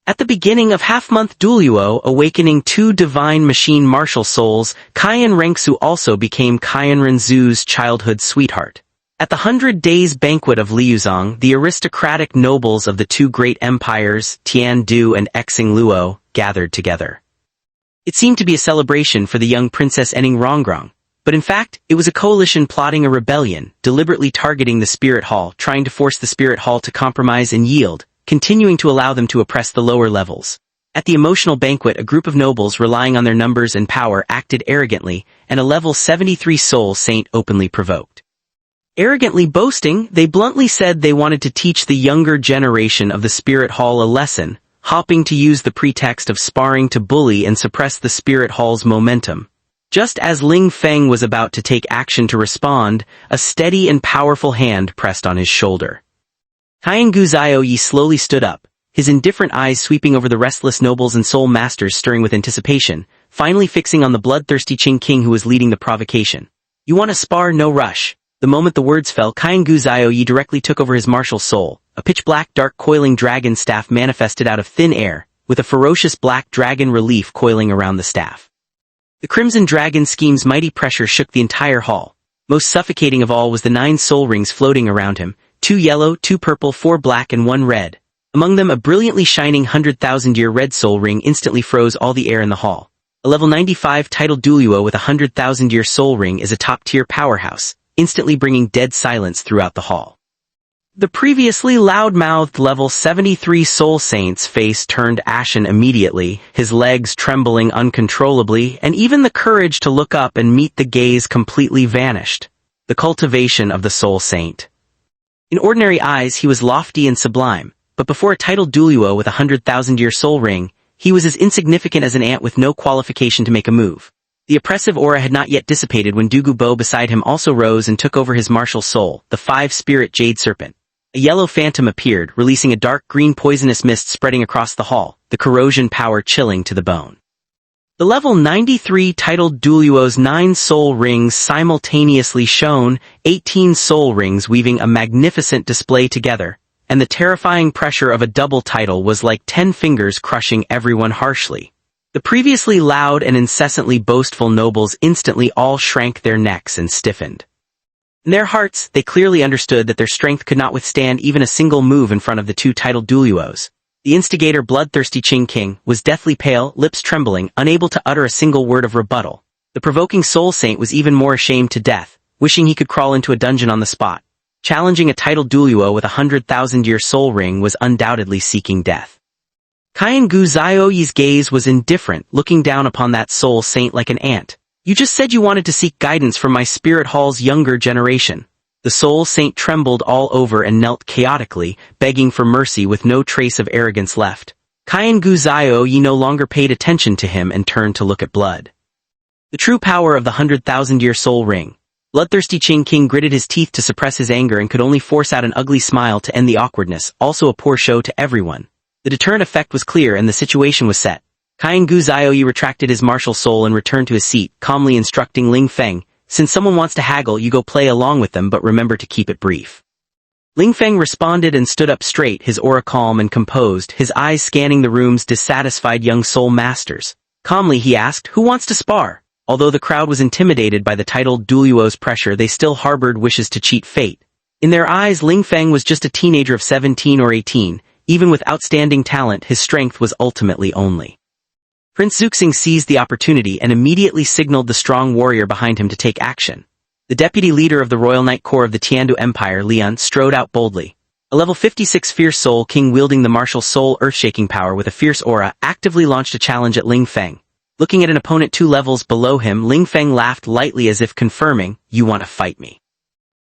At the beginning of half-month duel, awakening two divine machine martial souls, Qian Rengsu also became Qian Renzu's childhood sweetheart. At the 100 Days Banquet of Liuzong, the aristocratic nobles of the two great empires, Tian Du and Xing Luo, gathered together. It seemed to be a celebration for the young Princess Ning Rongrong, but in fact, it was a coalition plotting a rebellion, deliberately targeting the Spirit Hall, trying to force the Spirit Hall to compromise and yield, continuing to allow them to oppress the lower levels. At the emotional banquet, a group of nobles relying on their numbers and power acted arrogantly, and a level 73 soul saint openly provoked. Arrogantly boasting, they bluntly said they wanted to teach the younger generation of the Spirit Hall a lesson, hoping to use the pretext of sparring to bully and suppress the Spirit Hall's momentum. Just as Ling Feng was about to take action to respond, a steady and powerful hand pressed on his shoulder. Qiangu Zhaoyi slowly stood up, his indifferent eyes sweeping over the restless nobles and soul masters stirring with anticipation, finally fixing on the bloodthirsty Qing King who was leading the provocation. "You want to spar? No rush." The moment the words fell, Qiangu Zhaoyi directly took over his martial soul. A pitch-black dark coiling dragon staff manifested out of thin air, with a ferocious black dragon relief coiling around the staff. The Crimson Dragon scheme's mighty pressure shook the entire hall. Most suffocating of all was the 9 soul rings floating around him, 2 yellow, 2 purple, 4 black and 1 red. Among them a brilliantly shining 100,000-year red soul ring instantly froze all the air in the hall. A level 95 titled duel with a 100,000-year soul ring is a top-tier powerhouse, instantly bringing dead silence throughout the hall. The previously loud-mouthed level 73 soul saint's face turned ashen immediately, his legs trembling uncontrollably, and even the courage to look up and meet the gaze completely vanished. The cultivation of the soul saint. In ordinary eyes he was lofty and sublime, but before a titled duel with a 100,000-year soul ring, he was as insignificant as an ant with no qualification to make a move. The oppressive aura had not yet dissipated when Dugu Bo beside him also rose and took over his martial soul, the 5-spirit jade serpent. A yellow phantom appeared, releasing a dark green poisonous mist spreading across the hall, the corrosion power chilling to the bone. The level 93 titled duel's 9 soul rings simultaneously shone, 18 soul rings weaving a magnificent display together, and the terrifying pressure of a double title was like 10 fingers crushing everyone harshly. The previously loud and incessantly boastful nobles instantly all shrank their necks and stiffened. In their hearts, they clearly understood that their strength could not withstand even a single move in front of the 2 titled duelos. The instigator bloodthirsty Qing King was deathly pale, lips trembling, unable to utter a single word of rebuttal. The provoking soul saint was even more ashamed to death, wishing he could crawl into a dungeon on the spot. Challenging a titled duel with a 100,000-year soul ring was undoubtedly seeking death. Qiangu Zhaoyi's gaze was indifferent, looking down upon that soul saint like an ant. "You just said you wanted to seek guidance from my Spirit Hall's younger generation." The soul saint trembled all over and knelt chaotically, begging for mercy with no trace of arrogance left. Qiangu Zhaoyi no longer paid attention to him and turned to look at blood. The true power of the 100,000-year soul ring. Bloodthirsty Qing King gritted his teeth to suppress his anger and could only force out an ugly smile to end the awkwardness, also a poor show to everyone. The deterrent effect was clear and the situation was set. Qiangu Zhaoyi retracted his martial soul and returned to his seat, calmly instructing Ling Feng, "Since someone wants to haggle, you go play along with them, but remember to keep it brief." Ling Feng responded and stood up straight, his aura calm and composed, his eyes scanning the room's dissatisfied young soul masters. Calmly he asked, "Who wants to spar?" Although the crowd was intimidated by the titled duel's pressure, they still harbored wishes to cheat fate. In their eyes, Ling Feng was just a teenager of 17 or 18. Even with outstanding talent, his strength was ultimately only. Prince Zuxing seized the opportunity and immediately signaled the strong warrior behind him to take action. The deputy leader of the Royal Knight Corps of the Tiandu Empire, Lian, strode out boldly. A level 56 fierce soul king wielding the martial soul earth-shaking power with a fierce aura actively launched a challenge at Ling Feng. Looking at an opponent 2 levels below him, Ling Feng laughed lightly as if confirming, "You want to fight me?"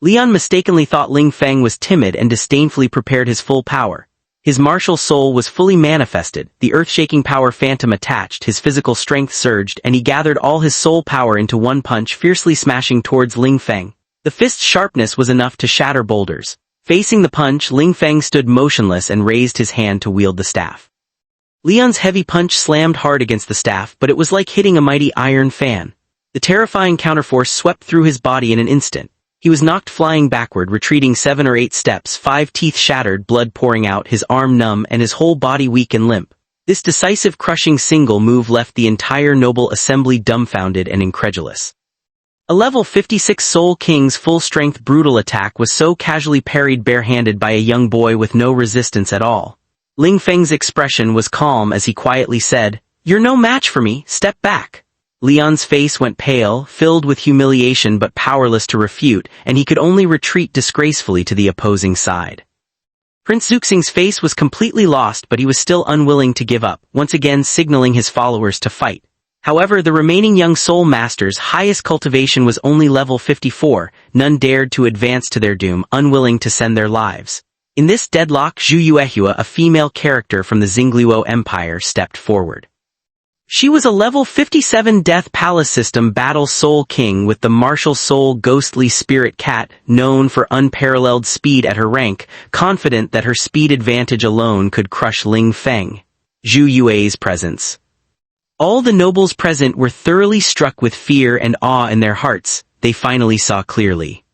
Lian mistakenly thought Ling Feng was timid and disdainfully prepared his full power. His martial soul was fully manifested, the earth-shaking power phantom attached, his physical strength surged, and he gathered all his soul power into one punch, fiercely smashing towards Ling Feng. The fist's sharpness was enough to shatter boulders. Facing the punch, Ling Feng stood motionless and raised his hand to wield the staff. Lian's heavy punch slammed hard against the staff, but it was like hitting a mighty iron fan. The terrifying counterforce swept through his body in an instant. He was knocked flying backward, retreating 7 or 8 steps, 5 teeth shattered, blood pouring out, his arm numb and his whole body weak and limp. This decisive crushing single move left the entire noble assembly dumbfounded and incredulous. A level 56 Soul King's full-strength brutal attack was so casually parried barehanded by a young boy with no resistance at all. Ling Feng's expression was calm as he quietly said, "You're no match for me, step back." Leon's face went pale, filled with humiliation but powerless to refute, and he could only retreat disgracefully to the opposing side. Prince Zuxing's face was completely lost, but he was still unwilling to give up, once again signaling his followers to fight. However, the remaining young soul masters' highest cultivation was only level 54, none dared to advance to their doom, unwilling to send their lives. In this deadlock, Zhu Yuehua, a female character from the Xingluo Empire, stepped forward. She was a level 57 Death Palace system battle Soul King with the martial soul ghostly spirit cat, known for unparalleled speed at her rank, confident that her speed advantage alone could crush Ling Feng. Zhu Yue's presence. All the nobles present were thoroughly struck with fear and awe in their hearts. They finally saw clearly.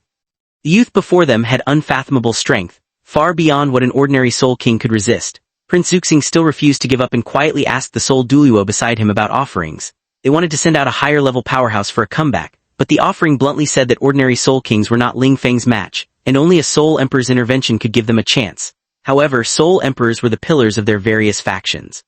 The youth before them had unfathomable strength, far beyond what an ordinary Soul King could resist. Prince Zuxing still refused to give up and quietly asked the Soul Duelio beside him about offerings. They wanted to send out a higher-level powerhouse for a comeback, but the offering bluntly said that ordinary Soul Kings were not Ling Feng's match, and only a Soul Emperor's intervention could give them a chance. However, Soul Emperors were the pillars of their various factions.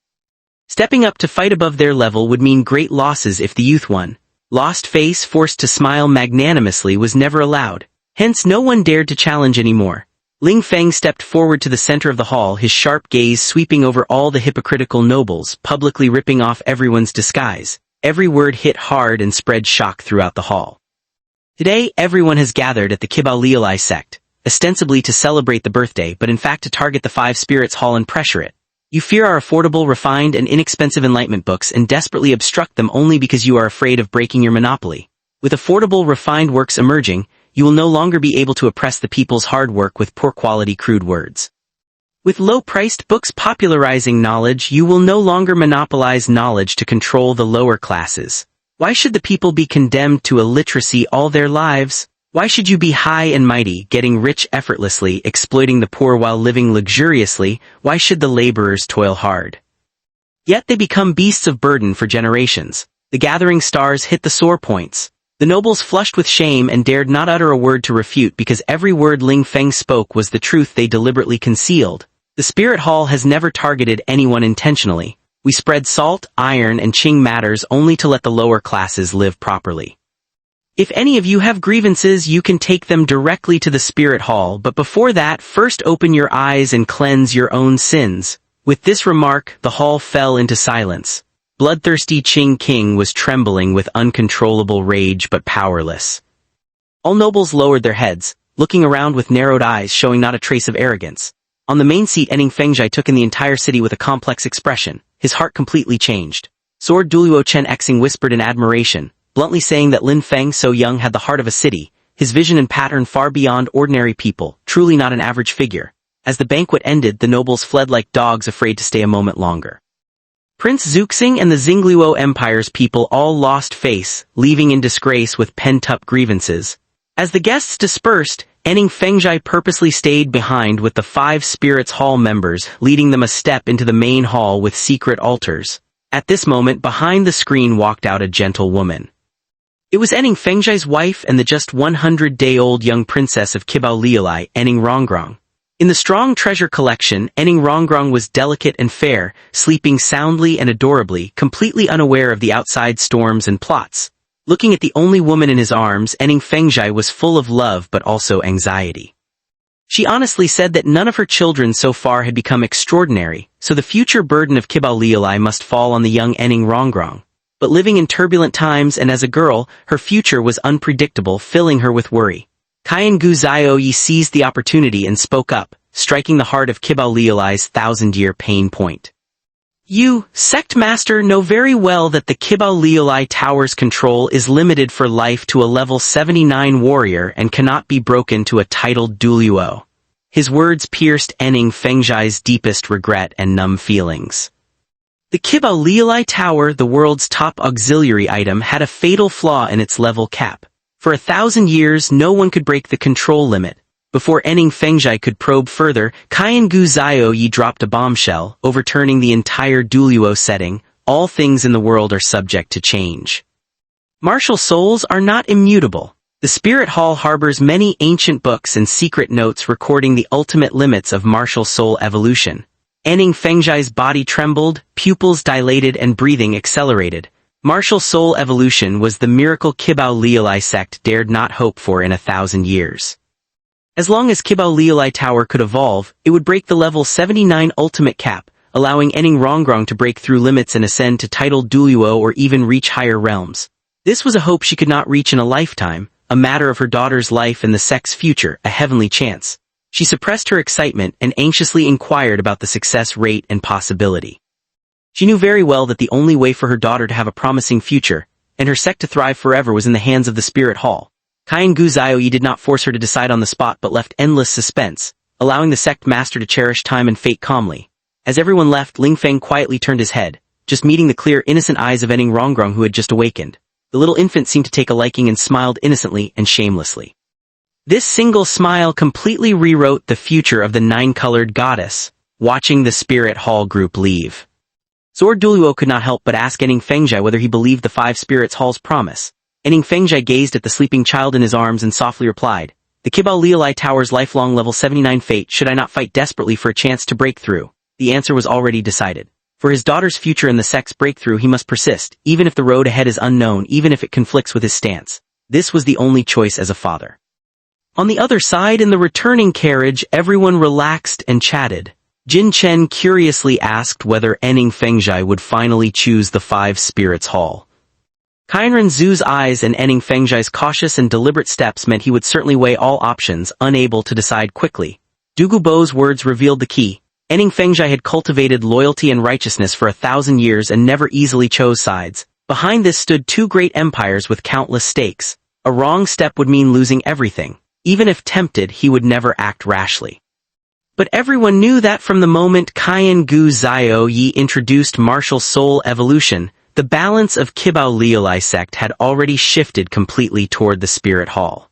Stepping up to fight above their level would mean great losses if the youth won. Lost face forced to smile magnanimously was never allowed. Hence no one dared to challenge anymore. Ling Feng stepped forward to the center of the hall, his sharp gaze sweeping over all the hypocritical nobles, publicly ripping off everyone's disguise. Every word hit hard and spread shock throughout the hall. Today, everyone has gathered at the Kibao Liulai sect, ostensibly to celebrate the birthday, but in fact to target the Five Spirits Hall and pressure it. You fear our affordable, refined, and inexpensive enlightenment books and desperately obstruct them only because you are afraid of breaking your monopoly. With affordable, refined works emerging, you will no longer be able to oppress the people's hard work with poor-quality crude words. With low-priced books popularizing knowledge, you will no longer monopolize knowledge to control the lower classes. Why should the people be condemned to illiteracy all their lives? Why should you be high and mighty, getting rich effortlessly, exploiting the poor while living luxuriously? Why should the laborers toil hard? Yet they become beasts of burden for generations. The gathering stars hit the sore points. The nobles flushed with shame and dared not utter a word to refute because every word Ling Feng spoke was the truth they deliberately concealed. The Spirit Hall has never targeted anyone intentionally. We spread salt, iron, and Qing matters only to let the lower classes live properly. If any of you have grievances, you can take them directly to the Spirit Hall, but before that, first open your eyes and cleanse your own sins. With this remark, the hall fell into silence. Bloodthirsty Qing King was trembling with uncontrollable rage but powerless. All nobles lowered their heads, looking around with narrowed eyes showing not a trace of arrogance. On the main seat, Ning Fengzhi took in the entire city with a complex expression. His heart completely changed. Sword Duoluo Chen Xing whispered in admiration, bluntly saying that Lin Feng so young had the heart of a city, his vision and pattern far beyond ordinary people, truly not an average figure. As the banquet ended, the nobles fled like dogs afraid to stay a moment longer. Prince Zuxing and the Xingluo Empire's people all lost face, leaving in disgrace with pent-up grievances. As the guests dispersed, Ning Fengzhi purposely stayed behind with the Five Spirits Hall members, leading them a step into the main hall with secret altars. At this moment, behind the screen walked out a gentle woman. It was Ning Fengzhi's wife and the just 100-day-old young princess of Kibao Liulai, Ning Rongrong. In the strong treasure collection, Ning Rongrong was delicate and fair, sleeping soundly and adorably, completely unaware of the outside storms and plots. Looking at the only woman in his arms, Ning Fengzhi was full of love but also anxiety. She honestly said that none of her children so far had become extraordinary, so the future burden of Kibao Liulai must fall on the young Ning Rongrong. But living in turbulent times and as a girl, her future was unpredictable, filling her with worry. Qian Gu Zioyi seized the opportunity and spoke up, striking the heart of Kibao Liulai's thousand-year pain point. You, sect master, know very well that the Kibao Liulai Tower's control is limited for life to a level 79 warrior and cannot be broken to a titled duelio. His words pierced Ning Fengzhi's deepest regret and numb feelings. The Kibao Liulai Tower, the world's top auxiliary item, had a fatal flaw in its level cap. For 1,000 years, no one could break the control limit. Before Ning Fengzhi could probe further, Qian Gu Zio Yi dropped a bombshell, overturning the entire duel setting. All things in the world are subject to change. Martial souls are not immutable. The Spirit Hall harbors many ancient books and secret notes recording the ultimate limits of martial soul evolution. Ning Fengzhi's body trembled, pupils dilated and breathing accelerated. Martial soul evolution was the miracle Qibao Liulai sect dared not hope for in 1,000 years. As long as Qibao Liulai Tower could evolve, it would break the level 79 ultimate cap, allowing Ning Rongrong to break through limits and ascend to titled duel or even reach higher realms. This was a hope she could not reach in a lifetime, a matter of her daughter's life and the sect's future, a heavenly chance. She suppressed her excitement and anxiously inquired about the success rate and possibility. She knew very well that the only way for her daughter to have a promising future, and her sect to thrive forever, was in the hands of the Spirit Hall. Qian Gu Zio Yi did not force her to decide on the spot but left endless suspense, allowing the sect master to cherish time and fate calmly. As everyone left, Ling Feng quietly turned his head, just meeting the clear, innocent eyes of Ning Rongrong, who had just awakened. The little infant seemed to take a liking and smiled innocently and shamelessly. This single smile completely rewrote the future of the nine-colored goddess. Watching the Spirit Hall group leave, Zord Duoluo could not help but ask Ning Fengzhi whether he believed the Five Spirits Hall's promise. Ning Fengzhi gazed at the sleeping child in his arms and softly replied, "The Qibao Liulai Tower's lifelong level 79 fate, should I not fight desperately for a chance to break through?" The answer was already decided. For his daughter's future and the sect's breakthrough, he must persist, even if the road ahead is unknown, even if it conflicts with his stance. This was the only choice as a father. On the other side, in the returning carriage, everyone relaxed and chatted. Jin Chen curiously asked whether Ning Fengzhi would finally choose the Five Spirits Hall. Qianren Zhu's eyes and Ning Fengzhi's cautious and deliberate steps meant he would certainly weigh all options, unable to decide quickly. Du Gubo's words revealed the key. Ning Fengzhi had cultivated loyalty and righteousness for 1,000 years and never easily chose sides. Behind this stood two great empires with countless stakes. A wrong step would mean losing everything. Even if tempted, he would never act rashly. But everyone knew that from the moment Qian Gu Zio Yi introduced martial soul evolution, the balance of Qibao Liulai sect had already shifted completely toward the Spirit Hall.